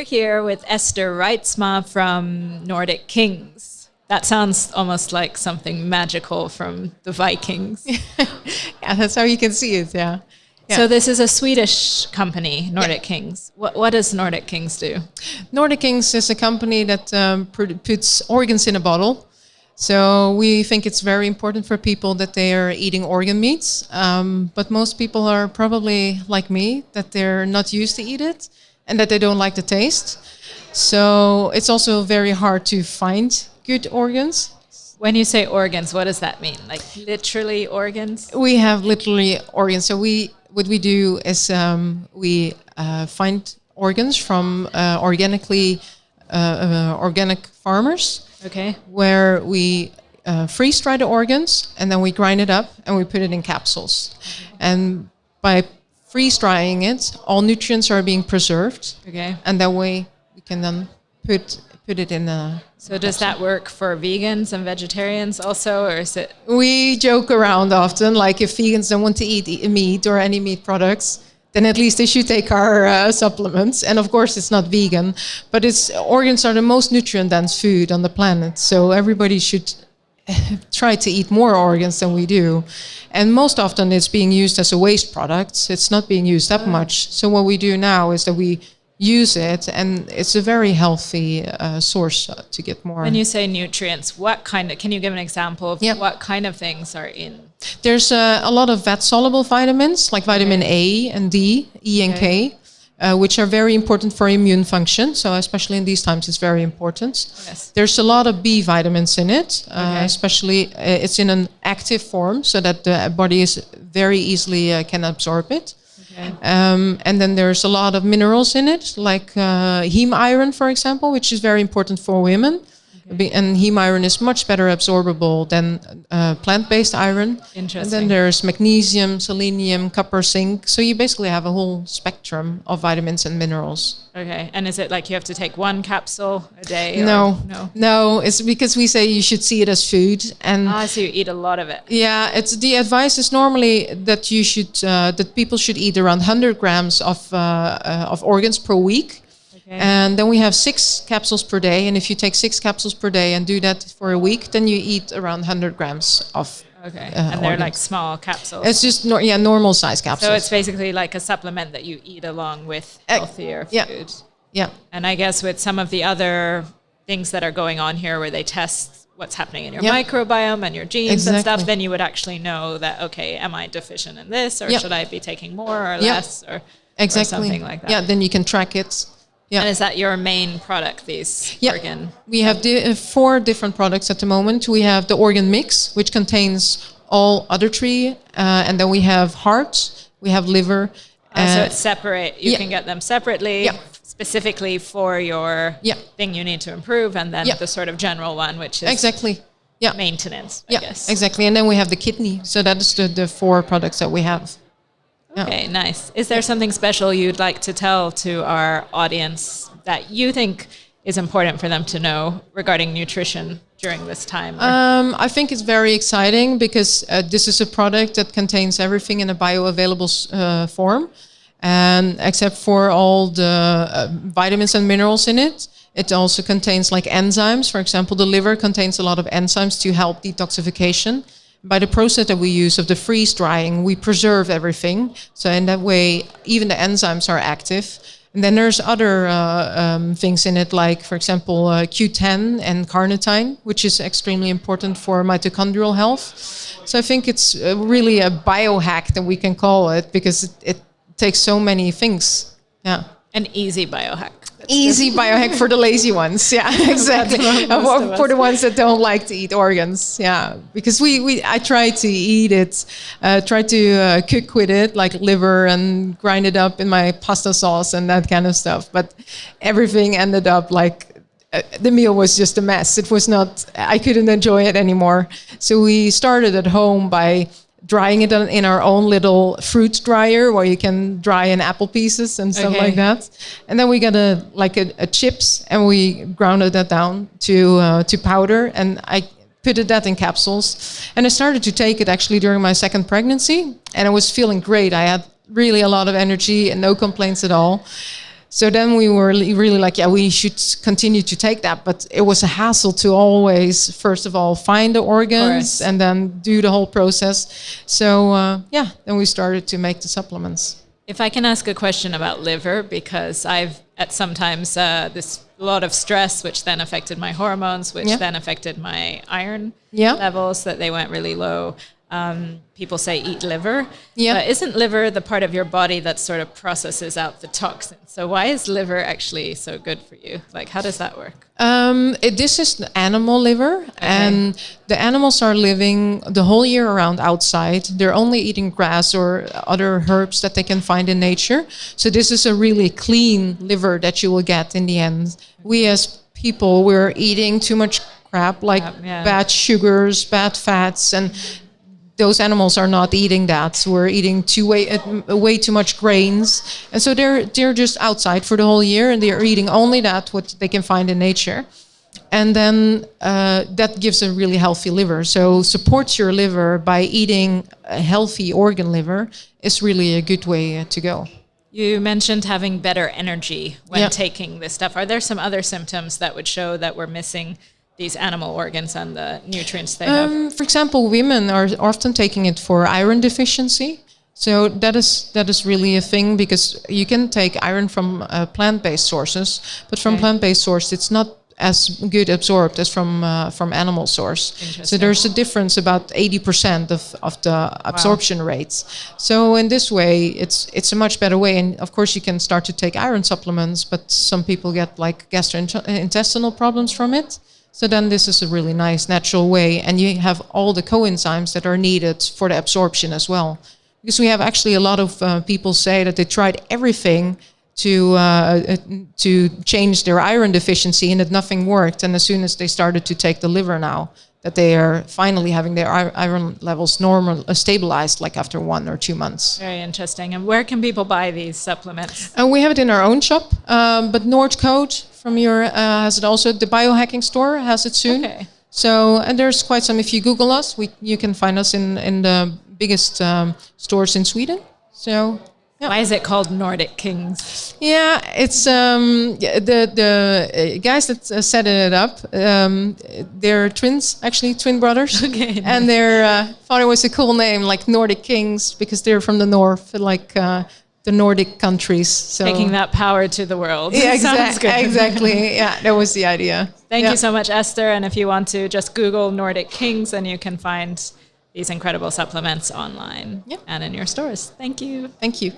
We're here with Esther Reitsma from Nordic Kings. That sounds almost like something magical from the Vikings. Yeah, that's how you can see it, yeah. So this is a Swedish company, Nordic Kings. What does Nordic Kings do? Nordic Kings is a company that puts organs in a bottle. So we think it's very important for people that they are eating organ meats. But most people are probably like me, that they're not used to eat it and that they don't like the taste. So it's also very hard to find good organs. When you say organs, what does that mean? Like literally organs? We have literally organs. So what we do is we find organs from organic farmers. Okay. Where we freeze dry the organs and then we grind it up and we put it in capsules. And by freeze drying it, all nutrients are being preserved. Okay. And that way we can then put it in a. So does that work for vegans and vegetarians also, or is it? We joke around often, like if vegans don't want to eat meat or any meat products, then at least they should take our supplements. And of course, it's not vegan, but organs are the most nutrient-dense food on the planet. So everybody should try to eat more organs than we do. And most often it's being used as a waste product. It's not being used that much. So what we do now is that we use it, and it's a very healthy source to get more. When you say nutrients, can you give an example of what kind of things are in? There's a lot of fat-soluble vitamins, like vitamin A and D, E and K, which are very important for immune function. So especially in these times, it's very important. Yes. There's a lot of B vitamins in it, especially it's in an active form so that the body is very easily can absorb it. Okay. And then there's a lot of minerals in it, like heme iron, for example, which is very important for women. Okay. And heme iron is much better absorbable than plant-based iron. Interesting. And then there's magnesium, selenium, copper, zinc. So you basically have a whole spectrum of vitamins and minerals. Okay. And is it like you have to take one capsule a day? No. It's because we say you should see it as food. And so you eat a lot of it. Yeah, the advice is normally that you should that people should eat around 100 grams of organs per week. Okay. And then we have 6 capsules per day. And if you take 6 capsules per day and do that for a week, then you eat around 100 grams of Okay, and they're like small capsules. It's just normal size capsules. So it's basically like a supplement that you eat along with healthier food. Yeah. And I guess with some of the other things that are going on here where they test what's happening in your microbiome and your genes and stuff, then you would actually know that, okay, am I deficient in this, or should I be taking more or less, or something like that? Yeah, then you can track it. Yeah. And is that your main product, these organ? We have 4 different products at the moment. We have the organ mix, which contains all other 3. And then we have heart, we have liver. So it's separate. You can get them separately, specifically for your thing you need to improve. And then the sort of general one, which is maintenance, I guess. Exactly. And then we have the kidney. So that is the 4 products that we have. Okay, nice. Is there something special you'd like to tell to our audience that you think is important for them to know regarding nutrition during this time? I think it's very exciting because this is a product that contains everything in a bioavailable form. And except for all the vitamins and minerals in it, it also contains like enzymes. For example, the liver contains a lot of enzymes to help detoxification. By the process that we use of the freeze drying, we preserve everything. So in that way, even the enzymes are active. And then there's other things in it, like, for example, Q10 and carnitine, which is extremely important for mitochondrial health. So I think it's really a biohack that we can call it, because it takes so many things. Yeah. An easy biohack. Easy biohack for the lazy ones. Yeah, exactly. For the ones that don't like to eat organs. Yeah, because I try to eat it, try to cook with it, like liver, and grind it up in my pasta sauce and that kind of stuff. But everything ended up like the meal was just a mess. It was not. I couldn't enjoy it anymore. So we started at home by drying it in our own little fruit dryer where you can dry in apple pieces and stuff like that. And then we got a chips, and we grounded that down to powder, and I put that in capsules. And I started to take it actually during my 2nd pregnancy, and I was feeling great. I had really a lot of energy and no complaints at all. So then we were really like, yeah, we should continue to take that. But it was a hassle to always, first of all, find the organs and then do the whole process. So then we started to make the supplements. If I can ask a question about liver, because I've at sometimes this lot of stress, which then affected my hormones, which then affected my iron levels, that they went really low. People say eat liver. But isn't liver the part of your body that sort of processes out the toxins? So why is liver actually so good for you? Like, how does that work? This is animal liver, and the animals are living the whole year around outside. They're only eating grass or other herbs that they can find in nature. So this is a really clean liver that you will get in the end. We as people, we're eating too much crap, like bad sugars, bad fats, and those animals are not eating that. We're eating way too much grains, and so they're just outside for the whole year, and they're eating only what they can find in nature, and then that gives a really healthy liver. So supports your liver by eating a healthy organ liver is really a good way to go. You mentioned having better energy when taking this stuff. Are there some other symptoms that would show that we're missing these animal organs and the nutrients they have? For example, women are often taking it for iron deficiency. So that is really a thing, because you can take iron from plant-based sources, but from plant-based source, it's not as good absorbed as from animal source. So there's a difference about 80% of the absorption rates. So in this way, it's a much better way. And of course, you can start to take iron supplements, but some people get like gastrointestinal problems from it. So then this is a really nice natural way, and you have all the coenzymes that are needed for the absorption as well. Because we have actually a lot of people say that they tried everything to change their iron deficiency, and that nothing worked. And as soon as they started to take the liver now, that they are finally having their iron levels stabilized, like after 1 or 2 months. Very interesting. And where can people buy these supplements? We have it in our own shop, but Noordcode from your has it also. The biohacking store has it soon. Okay. So, and there's quite some. If you Google us, you can find us in the biggest stores in Sweden. So. Yeah. Why is it called Nordic Kings? Yeah, it's the guys that set it up. They're twins, actually twin brothers. Okay. And their father was a cool name, like Nordic Kings, because they're from the north, like the Nordic countries. So taking that power to the world. Yeah, exactly. Yeah, that was the idea. Thank you so much, Esther. And if you want to just Google Nordic Kings, and you can find these incredible supplements online and in your stores. Thank you. Thank you.